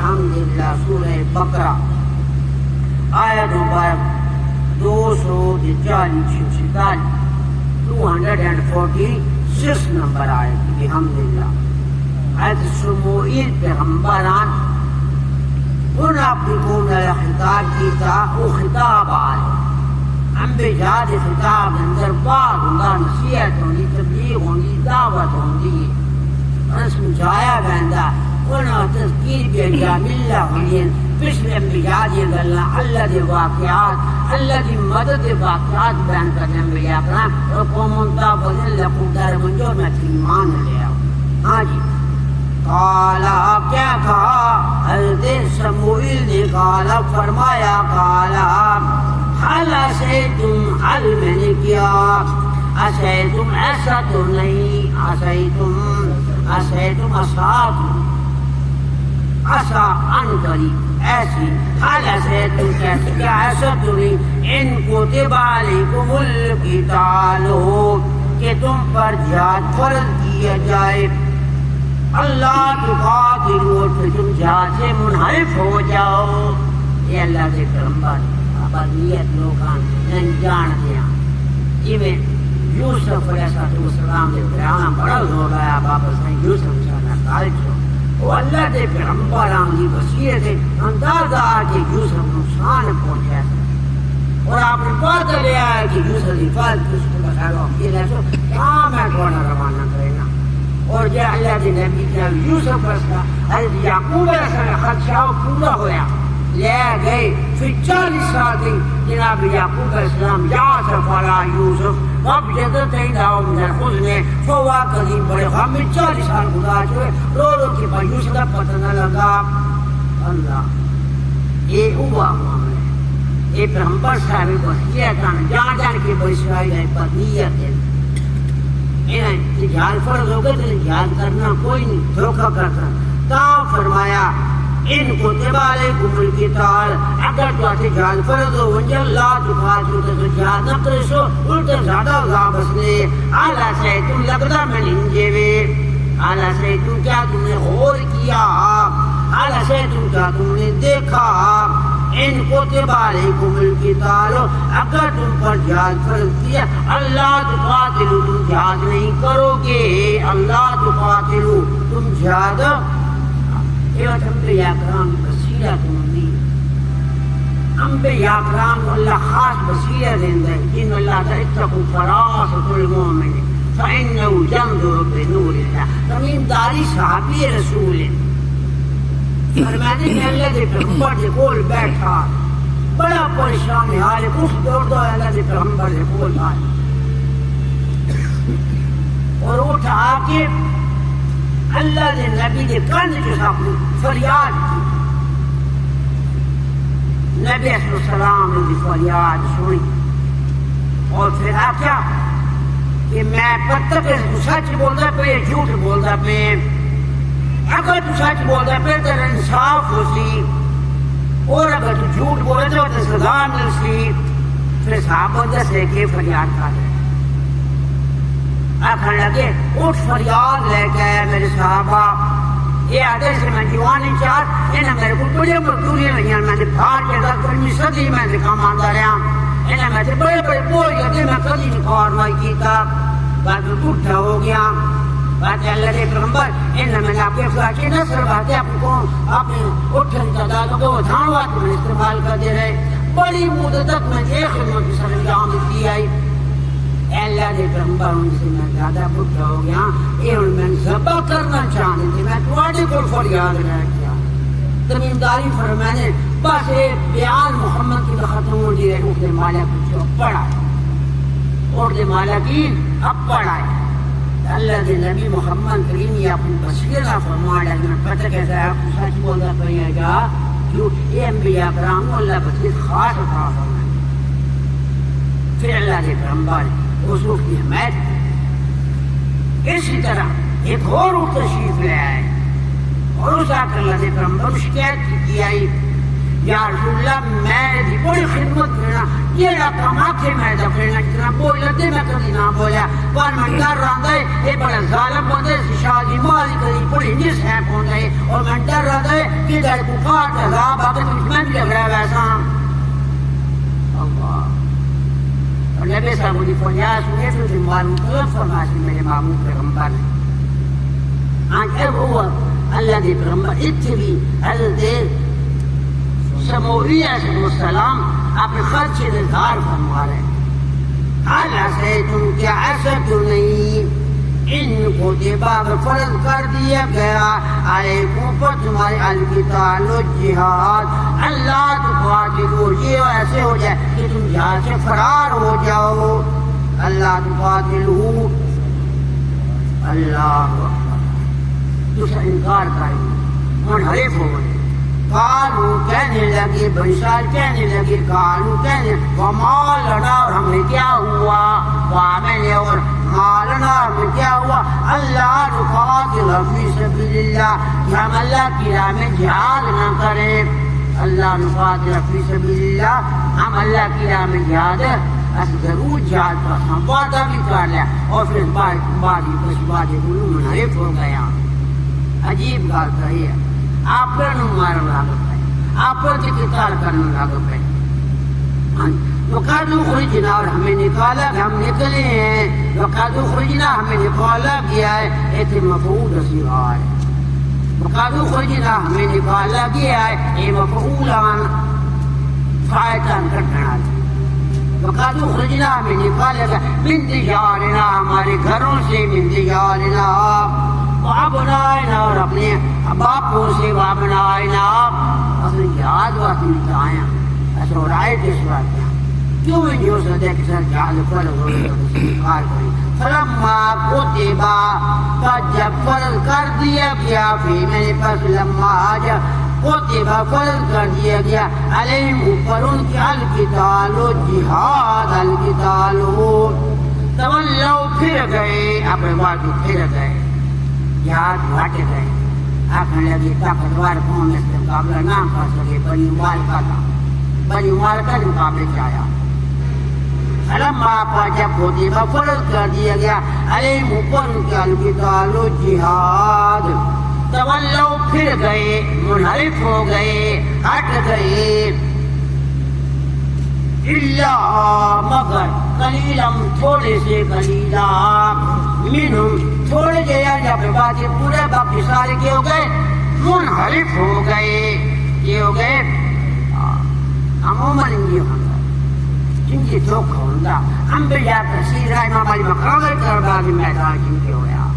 بحمدللہ سورہ بقرہ آیت number 246 number آیت بحمدللہ. حضرت شموئیل پیغمبران ان اپنی قوم نے خطاب کیتا وہ خطاب آئے انبیاء دے خطاب اندر بعد اللہ نصیحت ہوندی تبلیغ ہوندی دعوت ہوندی سمجھایا گیا انہوں تذکیر بیا ملہ ہوندی پچھلے انبیاء دی گلاں اللہ دے واقعات اللہ دی مدد دے واقعات بیان کرنے انبیاء کرام اور قوم دعوت لکم دار منجو میں ایمان لے آؤ. ہاں جی قالا کیا کہا حضرت شموئیل نے قالا فرمایا قالا حل عصیتم حل میں نے کیا عصیتم ایسا تو نہیں عصیتم عصاتم عصا ان قریب ایسی حل عصیتم کیا ایسا تو نہیں ان کتب علیکم القتال کہ تم پر جہاد فرض کیا جائے اللہ تقاتلوا کہ تم جہاد سے منحرف ہو جاؤ. یہ اللہ کے پیغمبر ابدیت لوگاں جان دیا جی میں یوسف علیہ السلام کے پیغام بڑا زور آیا واپس نہیں یوسف صلی وہ اللہ کے پیغمبران کی بصیرت اندازہ آ کہ یوسف نقصان پہنچا اور آپ نے پتہ لیا ہے کہ یوسف کی فرض اس کو بتاؤ یہ لہسو کہاں میں کون روانہ کرنا اور یہ اللہ کے نبی کیا یوسف کا حضرت یعقوب علیہ السلام خدشہ پورا ہوا لے گئے پھر 40 سال تک جناب یعقوب علیہ السلام یاسف علی یوسف اب جدت ایداؤ من الحزن فوا قدیم بڑے غم میں 40 سال گزار چوئے رو رو کی پر یوسف کا پتہ نہ لگا. اللہ یہ ہوا معاملہ یہ پیغمبر صاحب کو حقیقتاً جان جان کے بڑی سرائی ہے پر نیت ہے جہاد فرض ہو گئے تو جہاد کرنا کوئی نہیں دھوکہ کرتا تاں فرمایا ان کتب علیکم القتال اگر تو آتے جہاد فرض ہو ونجا اللہ تقاتلوا تو جہاد نہ کرسو الٹا زیادہ عذاب اسلے اعلیٰ سے تم لگتا میں ننجے وے اعلیٰ سے تم کیا تم نے غور کیا اعلیٰ سے تم کیا تم نے دیکھا ان کتب علیکم القتال اگر تم پر جہاد فرض کیا اللہ تقاتلوا تم جہاد نہیں کرو گے اللہ تقاتلوا تم جہاد یہ انبیاء کرام بصیرت ہوندی انبیاء کرام کو اللہ خاص بصیرت دیندے جن اللہ تعالی اتقوا فراسۃ المؤمن فإنه ينظر بنور اللہ زمینداری صحابی رسول فرماتے ہیں اللہ کے پیغمبر کے کول بیٹھا بڑا پریشان حال کچھ دور دو اللہ کے پیغمبر کے کول آئے اور اٹھا کے اللہ نے نبی کے کان کے سامنے فریاد کی نبی علیہ السلام نے فریاد سنی اور پھر کیا کہ میں پتہ کہ سچ بولتا پہ یا جھوٹ بولتا پہ اگر تو سچ بولتا پہ تو انصاف ہو سی اور اگر تو جھوٹ بولتا تو سزا مل سی پھر صحابہ دسے کہ فریاد کر آخر لگے اٹھ فریاد لے کے میرے صحابہ یہ آدھے سے میں جوانی چاہت انہیں میرے کو بڑے مردوری لگیاں میں نے بھار کے دار کرمی صدی میں نے کام آندہ رہا انہیں میں سے بڑے بڑے بول گئے میں کدی نکار مائی کیتا بعد میں اٹھا ہو گیا بعد اللہ کے پیغمبر انہیں میں نے آپ کے فلاچی نصر باتیں آپ کو اپنے اٹھن تعدادوں کو دھانوات میں استعمال کر دے رہے بڑی مدت تک میں یہ خدمت کی سرانجام دی آئی اللہ کے پیغمبر ان سے میں زیادہ بڑھا ہو گیا یہ ان میں ذبح کرنا چاہتے تھے میں تمہارے کو فریاد رہ گیا زمینداری فرمانے بس یہ بیان محمد کی ختم ہو جی رہے اٹھنے مالا کچھ پڑھا اٹھنے مالا کی اب پڑھا ہے اللہ کے نبی محمد کریم یہ اپنی بصیرت فرما ڈال میں پتہ کہتا ہے آپ کو سچ بولتا پڑے گا جو یہ انبیاء کرام اللہ بصیرت خاص عطا فرمائے پھر اللہ کے پیغمبر حضور کی حمایت اسی طرح ایک اور تشریف لے آئے اور اس آکر اللہ کے پیغمبر شکایت کی آئی یا رسول اللہ میں دی بڑی خدمت کرنا یہ رقم آکھے میں دفرنا جتنا بول لگتے میں کبھی نہ بولا پر من کر رہا ہے یہ بڑا ظالم بندے شادی مالی کری انجس ہے پہنچ گئے اور میں ڈر رہا تھا کہ ادھر کفار کا عذاب آ کے دشمن بھی لگ رہا ہے ویسا اللہ اور نبی صاحب مجھے فریاد ہوئے تو جو معلوم طلب فرماسی میرے معمول پیغمبر نے آج وہ اللہ دی پیغمبر اتبی حضرت سموریہ علیہ السلام اپنے خرچے دھار فرما رہے ہیں اللہ سے تم کیا ایسا کیوں نہیں ان کو دیباب فرض کر دیا گیا علیکم پر تمہارے القتال و جہاد اللہ تقاتلو یہ ایسے ہو جائے کہ تم جہاں سے فرار ہو جاؤ اللہ تقاتلو اللہ دوسرا انکار کریں منحرف ہو گئے قالو کہنے لگے بنشال کہنے لگے قالو کہنے وما لنا اور ہمیں کیا ہوا وامن اور مالنا ہمیں کیا ہوا اللہ نقاتل فی سبیل اللہ کہ ہم اللہ کی راہ میں جہاد نہ کریں اللہ نقاتل فی سبیل اللہ ہم اللہ کی راہ میں جہاد ضرور جہاد کا ہم وعدہ بھی کر لیا اور پھر بعد منحرف ہو گیا عجیب بات کہی ہے آپ پر مارن لگا پہ آپ پر قتال کرنے لگا پہ وقالوا خرجنا اور ہمیں نکالا ہم نکلے ہیں وقالوا خرجنا ہمیں نکالا گیا ہے ایک مفعول صیغہ ہے وقالوا خرجنا ہمیں نکالا گیا ہے یہ مفعولان فاعلان کرنا ہے وقالوا خرجنا ہمیں نکالا گیا من دیارنا ہمارے گھروں سے من دیارنا وابنائنا اور اپنے باپوں سے وابنائنا اپنے یاد واقعی بتایا ایسا ہو رہا ہے کس بات کیا کیوں میں جو سدے کے ساتھ جہاز فرض ہو رہے تو انکار کریں فلما کتبا جب فرض کر دیا گیا پھر میرے پاس لما آجا کتبا فرض کر دیا گیا علیہم اوپر ان کی القتال و جہاد القتال تولو پھر گئے اپنے بات پھر گئے یاد ہٹ گئے آخر لگی طاقتور قوم اس سے مقابلہ نہ کر سکے بنی مال کا تھا بنی مال کا مقابلے چاہیا فلما پا جب کتبا فرض کر دیا گیا علیہم اوپر ان کے القتال و جہاد تولو پھر گئے منحرف ہو گئے ہٹ گئے الا مگر قلیلم تھوڑے سے قلیلا منہم تھوڑے گیا جب باتیں پورے باقی سارے کیا ہو گئے منحرف ہو گئے یہ ہو گئے عموماً یہ ہوگا جن کی دھوکہ ہوگا انبیاء تحصیل ہے امام علی مقام کرباری میدان جن کے ہویا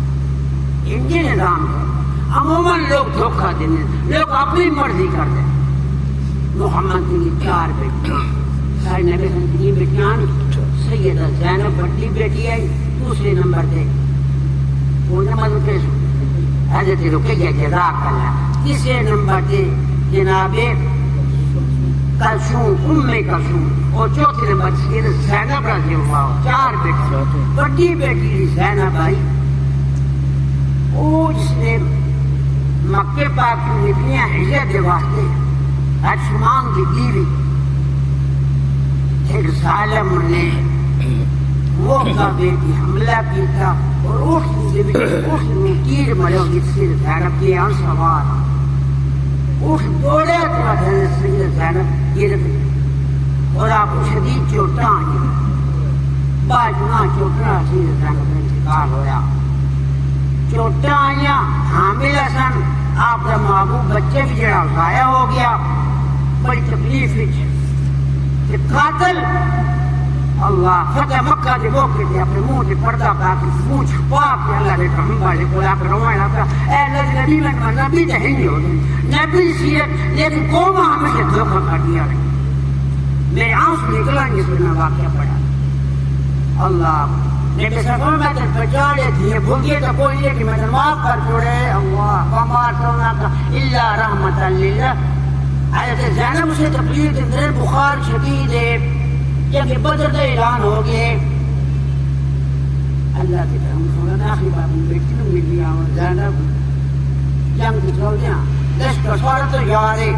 ان کے نظام کو عموماً لوگ دھوکہ دینے لوگ اپنی مرضی کر دیں محمد کی 4 بیٹیاں سارے نبی کی 3 بیٹیاں سیدہ زینب بڑی بیٹی ہے دوسرے نمبر دے وہ نمبر پیش حضرت رقیہ جزاک اللہ تیسرے نمبر دے جناب کلثوم کلثوم اور چوتھے نمبر سیدہ زینب رضی اللہ 4 بیٹی بڑی بیٹی زینب آئی وہ جس نے مکہ پاک کی نبیاں ہجرت کے واسطے اشمان کی بیوی ایک ظالم نے وہ کا بیٹی حملہ کی تھا اور اس میں تیر مرے ہوگی سید زینب کی آن سوار اس دوڑے تو سید زینب گر گئی اور آپ کو شدید چوٹاں آئی باجنا چوٹاں سید زینب کا انتقال ہویا چوٹاں آئیاں حامل حسن آپ کا محبوب بچے بھی جڑا ضائع ہو گیا بڑی تکلیف کہ قاتل اللہ فتح مکہ دے موقع دے اپنے منہ دے پردہ پا کے منہ چھپا کے اللہ دے پیغمبر دے بولا کے روائے نہ اے اللہ نبی میں نبی تے ہی نہیں ہوتے نبی سیرت لیکن قوم ہمیشہ دھوکہ کر دیا رہی میرے آنسو نکلا جس میں واقعہ پڑا اللہ نبی صلی اللہ علیہ وسلم بچا لے تھی بھول گئے تو کوئی نہیں کہ میں معاف کر چھوڑے اللہ وما ارسلناک الا رحمۃ للہ حضرت زینب سے تکلیف دے بخار شدید ہے جب بدر کا اعلان ہو گئے اللہ کے کرم سونا آخری بات میں بیٹی میں مل گیا اور زینب جنگ کی چھوڑ دیا لشکر سوارت تو جارے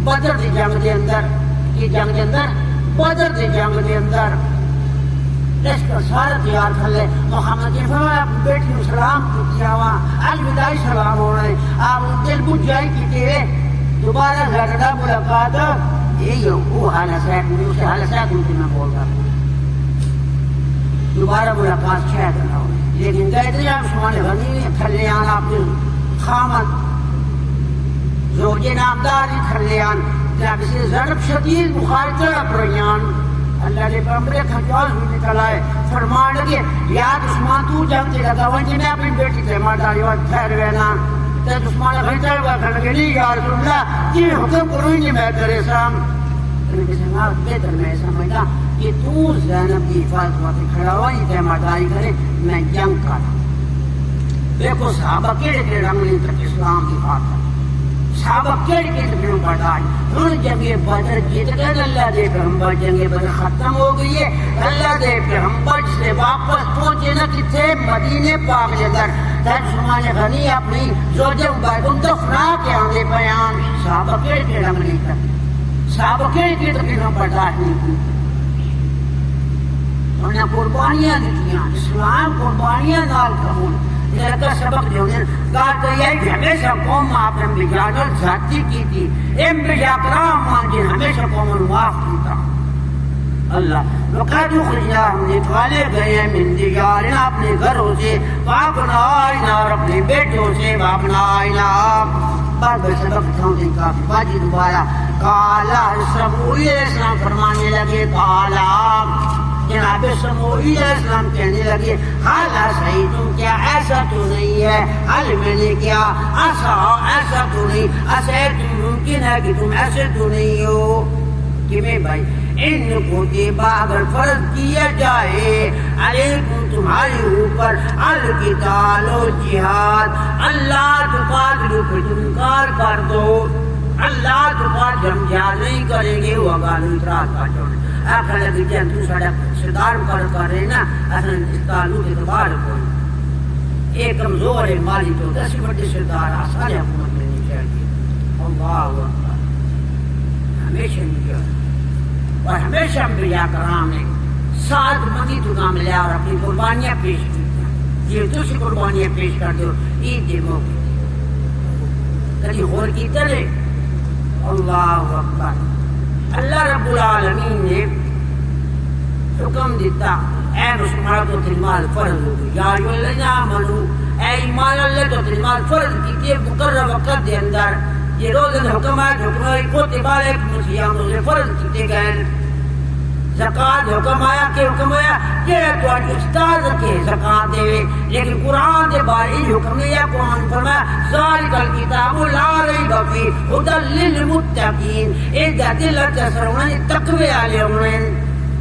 بدر کی جنگ دے اندر یہ جنگ دے اندر بدر کی جنگ دے اندر لشکر سارا تیار کر لے. محمد نے فرمایا بیٹی کو سلام کیا ہوا الوداعی سلام ہو رہے آپ دل بجھ جائے کہ تیرے دوبارہ زیادہ ملاقات یہی وہ حال ہے اسے حال ہے کہ میں بول رہا ہوں دوبارہ ملاقات شاید نہ ہو. لیکن کہتے ہیں آپ عثمان غنی کھلیان آپ خامد زوج نامداری کھلیان جب سے ضرب شدید بخار تڑپ ریان اللہ نے پیغمبر کھجال ہوئی نکل آئے فرمان لگے یاد عثمان تو جنگ تیرا گوانجی میں اپنی بیٹی سے مرداری وقت ٹھہر وینا تیز عثمان غنی تیرے وقت لگے نہیں یا رسول اللہ یہ حکم کروئی نہیں میں کرے سام انہیں کسی مارد بہتر میں سمجھا کہ تو زینب کی حفاظت وقت کھڑا ہوا یہ تے مرداری کرے میں جنگ کرا. دیکھو صحابہ کیڑے کے رنگلی تک اسلام کی بات ہے صحابہ کیڑے کے تکڑوں بردائی انہوں جنگ بدر جیت گئے اللہ دے پیغمبر جنگ بدر ختم ہو گئی ہے اللہ دے پیغمبر سے واپس پہنچے نہ کہ تھے مدینے پاک لے کر تر عثمان غنی اپنی زوجہ مبارکوں دفنا کے آنے بیان صحابہ کیڑے کے رنگلی تک صحابہ کیڑے کے تکڑوں بردائی نہیں کی انہوں نے قربانیاں دیتیاں اسلام قربانیاں نال قبول میرا کا سبق جو ہے کہا تو یہ کہ ہمیشہ قوم آپ نے بجادر ذاتی کی تھی انبیاء کرام مانجین ہمیشہ قوم معاف کی تھا. اللہ وقت خرجہ ہم نکالے گئے من دیارنا اپنے گھروں سے واپنا آئینا اور اپنے بیٹوں سے واپنا آئینا بعد میں سبق تھاؤں دن کافی باجی دوبارہ کالا سموئی اسلام فرمانے لگے کالا جناب سموئی اسلام کہنے لگے حالا صحیح تم کیا ایسا تو نہیں ہے حال میں نے کیا ایسا تو نہیں ایسا تم ممکن ہے کہ تم ایسے تو نہیں ہو کہ میں بھائی ان کو دیبا اگر فرض کیا جائے علیکم تمہاری اوپر القتال و جہاد اللہ تقاتلو پر تم انکار کر دو اللہ تقاتل ہم جہاد نہیں کریں گے وہ گالو اطراف کا چھوڑ آخر لگی جان تو ساڑا سردار مقرر کر رہے نا اصلا اس تعلق اعتبار کوئی ایک کمزور ہے مالی تو 10 بڑے سردار آسان حکومت میں نہیں چاہیے اللہ اکبر ہمیشہ نہیں کیا اور ہمیشہ انبیاء کرام نے ساتھ مندی تو کام لیا اور اپنی قربانیاں پیش کی یہ دوسری قربانیاں پیش کر دو عید کے موقع کبھی غور کی طرح اللہ اکبر. اللہ رب العالمین نے حکم دیتا اے مسلمان تو تلمال فرض ہو گئی یا ایھا الذین آمنوا اے ایمان اللہ تو تلمال فرض کیجئے مقرر وقت دے اندر یہ روز حکم ہے حکم ہے کتب علیکم صیام روزے فرض کیتے گئے زکات حکم آیا کہ حکم آیا کہ تو استاد کے زکات دے لیکن قرآن دے بارے حکم نہیں ہے قرآن فرمایا ذالک الکتاب لا ریب فیہ ھدی للمتقین اذ تسرون تقوی علیہم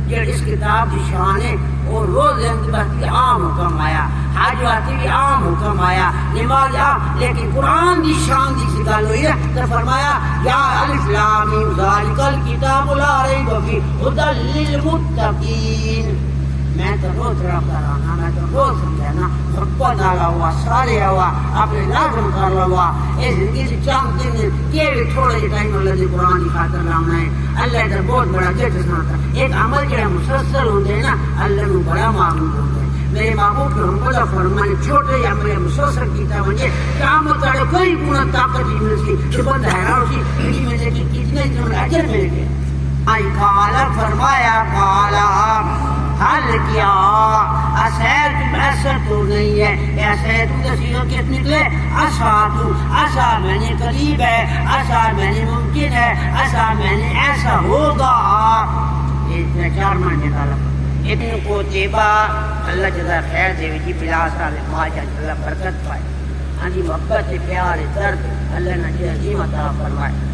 یہ اس کتاب کی شان ہے اور روز اندر عام حکم آیا حج واتی بھی عام حکم آیا نماز عام لیکن قرآن کی شان کی سگال ہوئی ہے تو فرمایا یا الف لام میم ذالک الکتاب لا ریب فیہ ھدی للمتقین. میں تو روز رب کرانا میں تو روز سمجھانا حکم ڈالا ہوا سارے ہوا اپنے لازم کر ہوا اس زندگی سے چاند دن یہ بھی تھوڑے ٹائم اللہ نے قرآن کی خاطر لامنا ہے اللہ ادھر بہت بڑا جیٹ سناتا ایک عمل جو مسلسل ہوتے ہیں نا اللہ نے بڑا معمول ہوتا ہے. میرے محبوب کے حمدہ فرمانے چھوٹے یا میرے مسلسل کیتا مجھے قیامت تاڑے کوئی گناہ طاقت نہیں ملتی کہ بندہ حیران ہوتی کسی میں سے کتنے جمع اجر ملے گئے. آئی کالا فرمایا کالا حل کیا اسیر تم ایسا تو نہیں ہے ایسا تم دسیوں کس نکلے ایسا میں نے قریب ہے ایسا میں نے ممکن ہے ایسا میں نے ایسا ہوگا. یہ 4 معنی نکالا اتنے کو تیبا اللہ جزا خیر دے جی بلا سال ماجا اللہ برکت پائے ہاں جی محبت سے پیار درد اللہ نے جی عظیم عطا فرمائے.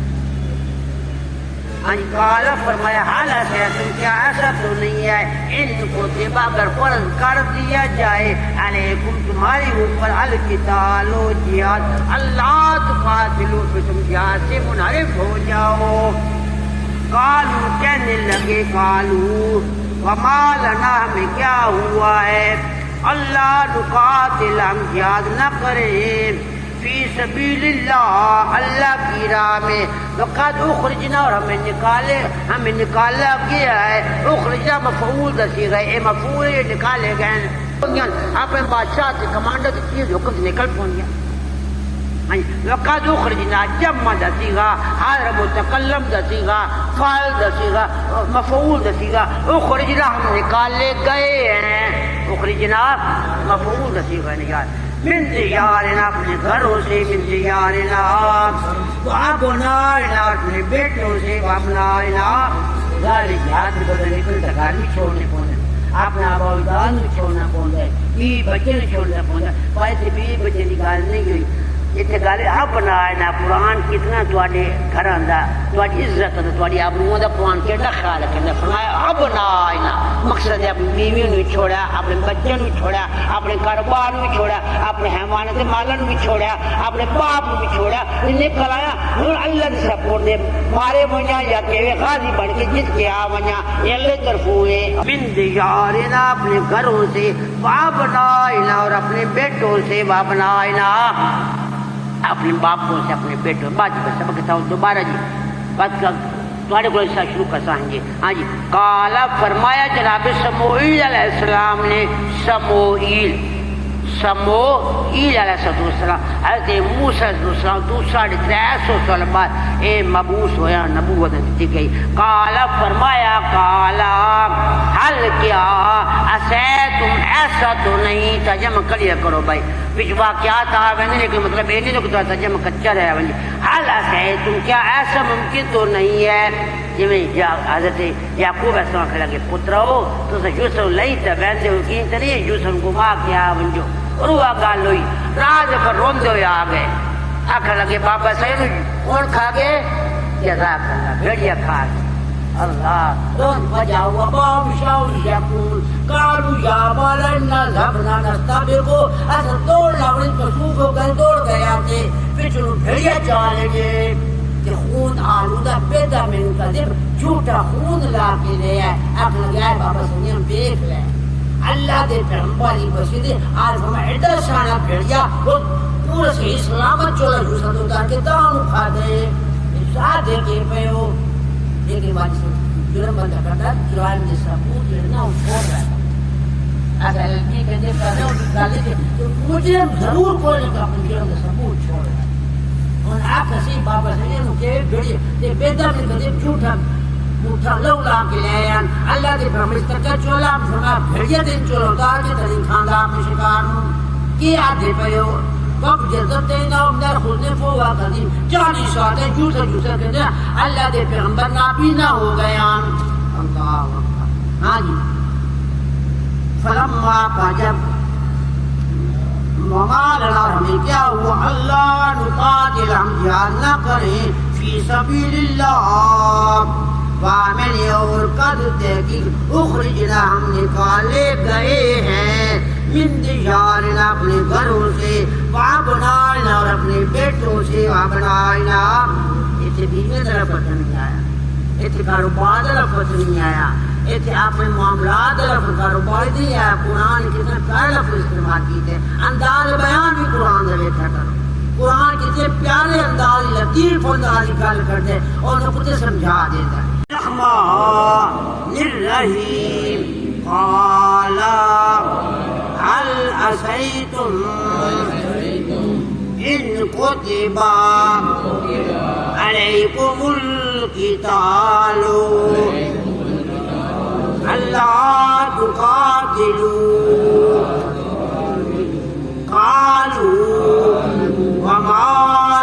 کالا فرمایا حالت ہے تم کیا ایسا تو نہیں ہے ان کو تبا اگر فرض کر دیا جائے علیکم تمہاری اوپر القتال و جہاد اللہ تقاتلو پہ تم جہاد سے منحرف ہو جاؤ. قالو کہنے لگے قالو وما لنا ہمیں کیا ہوا ہے اللہ نقاتل ہم جہاد نہ کریں فی سبیل اللہ اللہ کی راہ میں لقد اخرجنا اور ہمیں نکالا گیا ہے. اخرجنا مفعول صیغہ ہے، مفعول نکالے گئے ہیں. اپنے بادشاہ سے کمانڈر کی چیز حکم سے نکل پہنچ گیا. لقد اخرجنا جمع صیغہ، حاضر متکلم صیغہ، فاعل صیغہ، مفعول صیغہ. اخرجنا ہم نکالے گئے ہیں. اخرجنا مفعول صیغہ نکال. من دیارنا اپنے گھروں سے، من دیارنا وابنائنا اپنے بیٹوں سے، وابنائنا گالی جہاد بدلنے کو گھر بھی چھوڑنے پہنچا، اپنا اولاد بھی چھوڑنا پہنچا، بیوی بچے بھی چھوڑنا پہنچا. ویسے بیوی بچے کی گال نہیں گئی اتنے گل. اپنائنا قرآن کتنا تھوڑے گھر دا تھوڑی عزت ہے، تھوڑی آبرو دا قرآن کیڑا خیال رکھنا. فرمایا اپنائنا مقصد ہے اپنی بیویوں نے چھوڑا، اپنے بچوں نے چھوڑا، اپنے کاروبار میں چھوڑا، اپنے حیوانات مالن بھی چھوڑا، اپنے باپ بھی چھوڑا. نکل آیا ہوں اللہ کے سپورٹ دے مارے ونیا یا کہ غازی بن کے جس کے آ ونیا اللہ طرف ہوئے. من دیارنا اپنے گھروں سے، وابنائنا اور اپنے بیٹوں سے، وابنائنا اپنے باپوں سے، اپنے بیٹوں. بات سبق تھا دوبارہ جی بات کا تمہارے کو ایسا شروع کر سائیں گے. ہاں جی. قالا فرمایا جناب سموئیل علیہ السلام نے، سموئیل علیہ السلام حضرت موسیٰ علیہ السلام 350 سال بعد اے مبعوث ہویا، نبوت دی گئی. قالا فرمایا، قالا حل کیا، تم ایسا تو نہیں. ترجمہ کلیا کرو بھائی، کچھ واقعات آ گئے لیکن مطلب یہ نہیں تو ترجمہ کچا رہا ہے. حل تم کیا ایسا ممکن تو نہیں ہے جی حضرت یعقوب ایسا کہ لگے پتر ہو تو یوسف لئی تو بہتے ہو کی نہیں یوسف گما کیا ونجو روا گال ہوئی راج پر روندے ہوئے آ گئے. آخر لگے بابا صحیح کون کھا گئے؟ جزاک اللہ، بھیڑیا کھا گئے. اللہ رون بجاؤ وباب شاول یقول قالوا یا مولانا ذهبنا نستبق. اصل دوڑ لاؤں مصروف ہو گئے، دوڑ گیا تھے پچھلو بھیڑیا چالے گئے کہ خون آلودہ پیدا میں ان کا دل جھوٹا خون لا کے لے آئے. آخر لگے آئے بابا سنیم دیکھ لے اللہ دے پیغمبری بسیدے آج ہمیں عدہ شانہ بھیڑیا وہ پورے سے اسلامت چولا جوسا دو دار کے دانو کھا دے ساتھ دیکھے پہ ہو. لیکن واجی سے جرم بندہ کرتا جرائم نے ثبوت جو ہے نا وہ چھوڑ رہا ہے. اگر ایلپی کے دے کر رہے ہو نکالے کہ مجھے ضرور کوئی نہیں کہ اپنے جرم نے ثبوت چھوڑ رہا ہے. اور آپ کسی بابا سے یہ کہ بھیڑی تے بیدہ میں کدے جھوٹا موٹا لولا کے لے آن اللہ دے پرمستر کا چولا فرما بھیڑیا دن چولو دار کے ترین خاندہ اپنے شکار ہوں کی آدھے پہ ہو کب جذب دینا امدار خود نے فوہ قدیم 40 سال ہے جوسا کہتے ہیں اللہ دے پیغمبر نابینا ہو گیا. اللہ اکبر. ہاں جی. فلما کا جب ممالنا ہمیں کیا ہوا اللہ نقاتل ہم جہاد نہ کریں فی سبیل اللہ وامن اور قد تحقیق اخرجنا ہم نکالے گئے ہیں من دیارنا اپنے گھروں سے وابنائنا اور اپنے بیٹوں سے. وابنائنا اتنے بیوی طرف پتہ نہیں آیا، اتنے کاروبار طرف پتہ نہیں آیا، اتنے اپنے معاملات طرف کاروبار نہیں آیا. قرآن کتنے پیارے لفظ استعمال کیتے، انداز بیان بھی قرآن دے بیٹھا کرو. قرآن کتنے پیارے انداز لطیف انداز گل کرتے اور نقطے سمجھا دیتا ہے. الرحمن الرحیم قال هل عسیتم ان کتب علیکم القتال الا تقاتلوا قالوا وما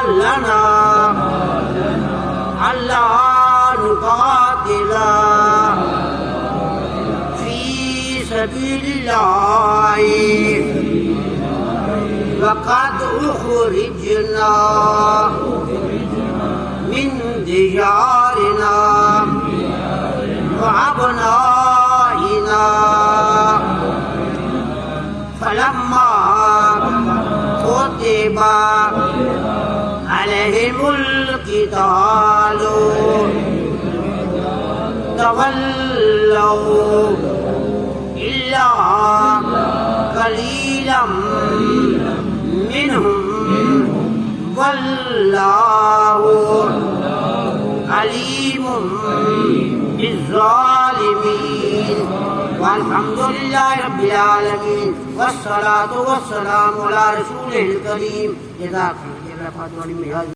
لنا الا نقاتل فی سبیل اللہ وقد اخرجنا من دیارنا وابنائنا فلما كتب عليهم القتال تولوا إلا قليلا منهم والله بالظالمين والحمد لله رب العالمين والصلاة والسلام على رسوله الكريم. جزاكم الله خيرا.